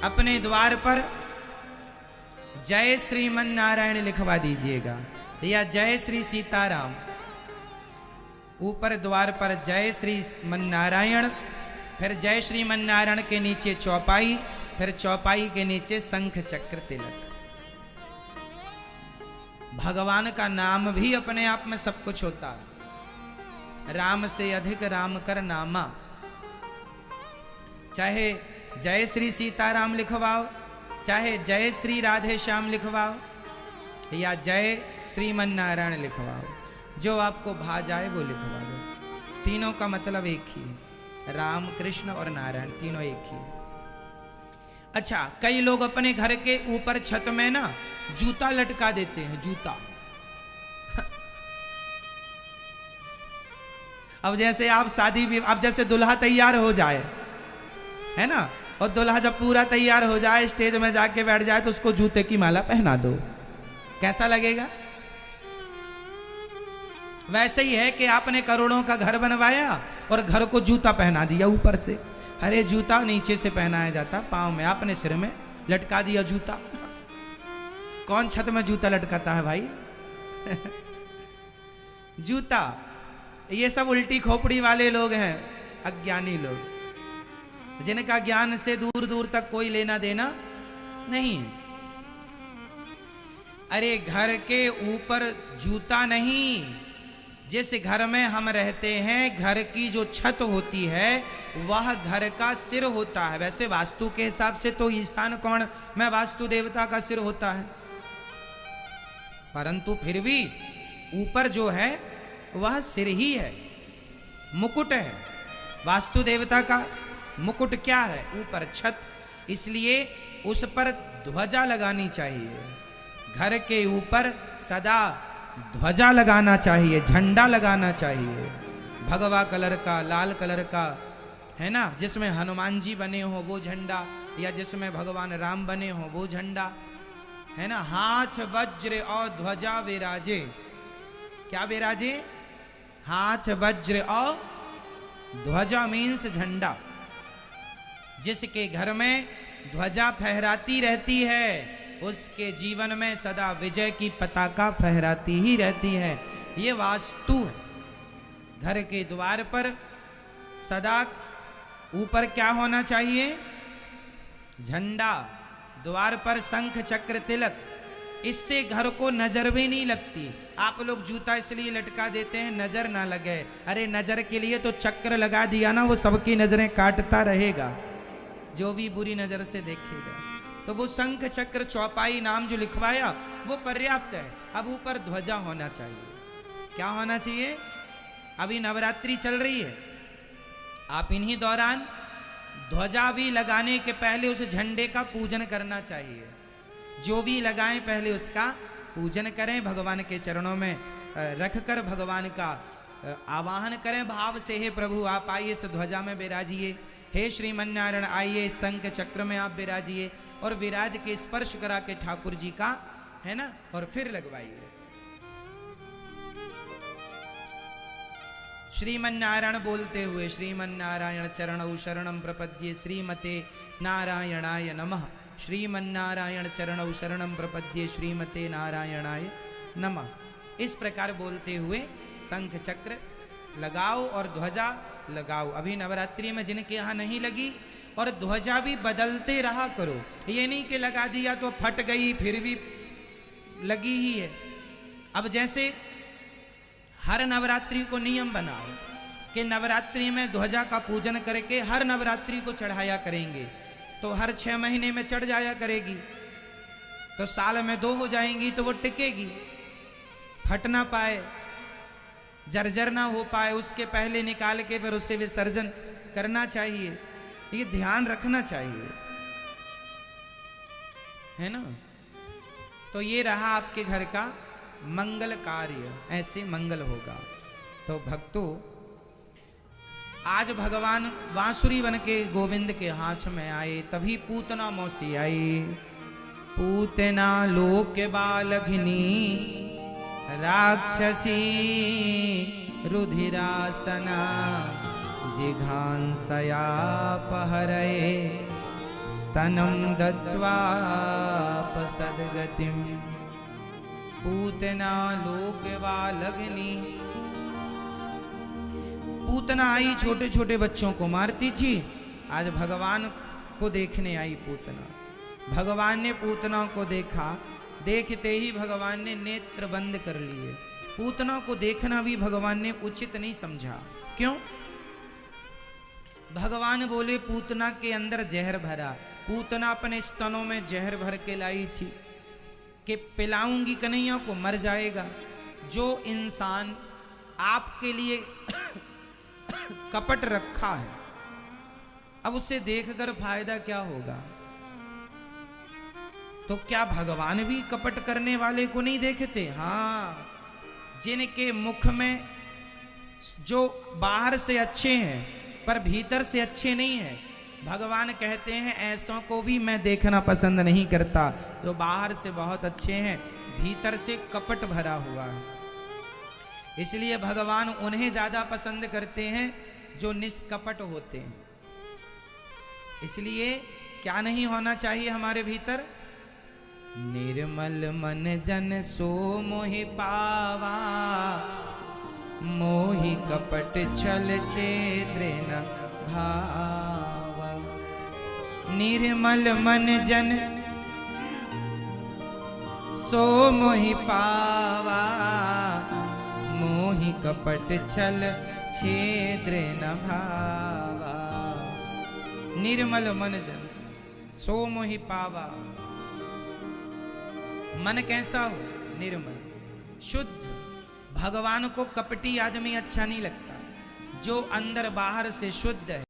अपने द्वार पर जय श्रीमन नारायण लिखवा दीजिएगा या जय श्री सीताराम। ऊपर द्वार पर जय श्री मन नारायण, फिर जय श्रीमन नारायण के नीचे चौपाई, फिर चौपाई के नीचे शंख चक्र तिलक। भगवान का नाम भी अपने आप में सब कुछ होता है। राम से अधिक राम कर नामा। चाहे जय श्री सीताराम लिखवाओ, चाहे जय श्री राधे श्याम लिखवाओ, या जय श्रीमन नारायण लिखवाओ, जो आपको भा जाए वो लिखवा लो। तीनों का मतलब एक ही है, राम कृष्ण और नारायण तीनों एक ही है। अच्छा, कई लोग अपने घर के ऊपर छत में ना जूता लटका देते हैं, जूता। अब जैसे आप शादी भी, अब जैसे दुल्हा तैयार हो जाए, है ना, और दुल्हा जब पूरा तैयार हो जाए, स्टेज में जाके बैठ जाए, तो उसको जूते की माला पहना दो, कैसा लगेगा? वैसे ही है कि आपने करोड़ों का घर बनवाया और घर को जूता पहना दिया ऊपर से। अरे जूता नीचे से पहनाया जाता पांव में, आपने सिर में लटका दिया जूता। कौन छत में जूता लटकाता है भाई? जूता, ये सब उल्टी खोपड़ी वाले लोग हैं, अज्ञानी लोग, जिनका ज्ञान से दूर दूर तक कोई लेना देना नहीं। अरे घर के ऊपर जूता नहीं, जिस घर में हम रहते हैं, घर की जो छत होती है वह घर का सिर होता है। वैसे वास्तु के हिसाब से तो ईशान कोण में वास्तु देवता का सिर होता है, परंतु फिर भी ऊपर जो है वह सिर ही है, मुकुट है। वास्तु देवता का मुकुट क्या है? ऊपर छत। इसलिए उस पर ध्वजा लगानी चाहिए। घर के ऊपर सदा ध्वजा लगाना चाहिए, झंडा लगाना चाहिए, भगवा कलर का, लाल कलर का, है ना, जिसमें हनुमान जी बने हो वो झंडा, या जिसमें भगवान राम बने हो वो झंडा, है ना। हाथ वज्र और ध्वजा विराजे। क्या विराजे? हाथ वज्र और ध्वजा मीन्स झंडा। जिसके घर में ध्वजा फहराती रहती है उसके जीवन में सदा विजय की पताका फहराती ही रहती है। ये वास्तु है। घर के द्वार पर सदा ऊपर क्या होना चाहिए? झंडा, द्वार पर शंख चक्र तिलक। इससे घर को नजर भी नहीं लगती। आप लोग जूता इसलिए लटका देते हैं नजर ना लगे। अरे नजर के लिए तो चक्र लगा दिया ना, वो सबकी नजरें काटता रहेगा, जो भी बुरी नजर से देखेगा। तो वो शंख चक्र चौपाई नाम जो लिखवाया वो पर्याप्त है। अब ऊपर ध्वजा होना चाहिए। क्या होना चाहिए? अभी नवरात्रि चल रही है, आप इन्हीं दौरान ध्वजा भी लगाने के पहले उस झंडे का पूजन करना चाहिए। जो भी लगाएं पहले उसका पूजन करें, भगवान के चरणों में रखकर भगवान का आवाहन करें भाव से। हे प्रभु आप आइए इस ध्वजा में विराजिए, हे श्रीमन नारायण आइए इस शंख चक्र में आप विराजिए, और विराज के स्पर्श करा के ठाकुर जी का, है ना, और फिर लगवाइए। श्रीमन नारायण बोलते हुए श्रीमन नारायण चरणौ शरणं प्रपद्ये श्रीमते नारायणाय नमः। श्रीमन नारायण चरणौ शरणं प्रपद्ये श्रीमते नारायणाय नमः। इस प्रकार बोलते हुए शंख चक्र लगाओ और ध्वजा लगाओ। अभी नवरात्रि में जिनके यहाँ नहीं लगी, और ध्वजा भी बदलते रहा करो। ये नहीं कि लगा दिया तो फट गई फिर भी लगी ही है। अब जैसे हर नवरात्रि को नियम बनाओ कि नवरात्रि में ध्वजा का पूजन करके हर नवरात्रि को चढ़ाया करेंगे, तो हर 6 महीने में चढ़ जाया करेगी, तो साल में 2 हो जाएंगी, तो वो टिकेगी, फट ना पाए, जर्जर ना हो पाए, उसके पहले निकाल के फिर उससे विसर्जन करना चाहिए। ये ध्यान रखना चाहिए, है ना। तो ये रहा आपके घर का मंगल कार्य, ऐसे मंगल होगा। तो भक्तों, आज भगवान बांसुरी बन के गोविंद के हाथ में आए, तभी पूतना मौसी आई। पूतना लोक बालघिनी राक्षसी रुधिरासना जिघांसया पहरये स्तनं दत्त्वापसद्गतिं पूतना लोकवालग्नि। पूतना आई छोटे छोटे बच्चों को मारती थी, आज भगवान को देखने आई पूतना। भगवान ने पूतना को देखा, देखते ही भगवान ने नेत्र बंद कर लिए। पूतना को देखना भी भगवान ने उचित नहीं समझा। क्यों? भगवान बोले पूतना के अंदर जहर भरा। पूतना अपने स्तनों में जहर भर के लाई थी कि पिलाऊंगी कन्हैया को, मर जाएगा। जो इंसान आपके लिए कपट रखा है, अब उसे देखकर फायदा क्या होगा? तो क्या भगवान भी कपट करने वाले को नहीं देखते? हाँ, जिनके मुख में जो बाहर से अच्छे हैं पर भीतर से अच्छे नहीं हैं, भगवान कहते हैं ऐसों को भी मैं देखना पसंद नहीं करता। जो बाहर से बहुत अच्छे हैं, भीतर से कपट भरा हुआ है। इसलिए भगवान उन्हें ज्यादा पसंद करते हैं जो निष्कपट होते हैं। इसलिए क्या नहीं होना चाहिए हमारे भीतर? निर्मल मन जन सो मोहि पावा, मोहि कपट छल छेद्र न भावा। निर्मल मन जन सो मोहि पावा, मोहि कपट छल छेद्र न भावा। निर्मल मन जन सो मोहि पावा। मन कैसा हो? निर्मल, शुद्ध। भगवान को कपटी आदमी अच्छा नहीं लगता। जो अंदर बाहर से शुद्ध है,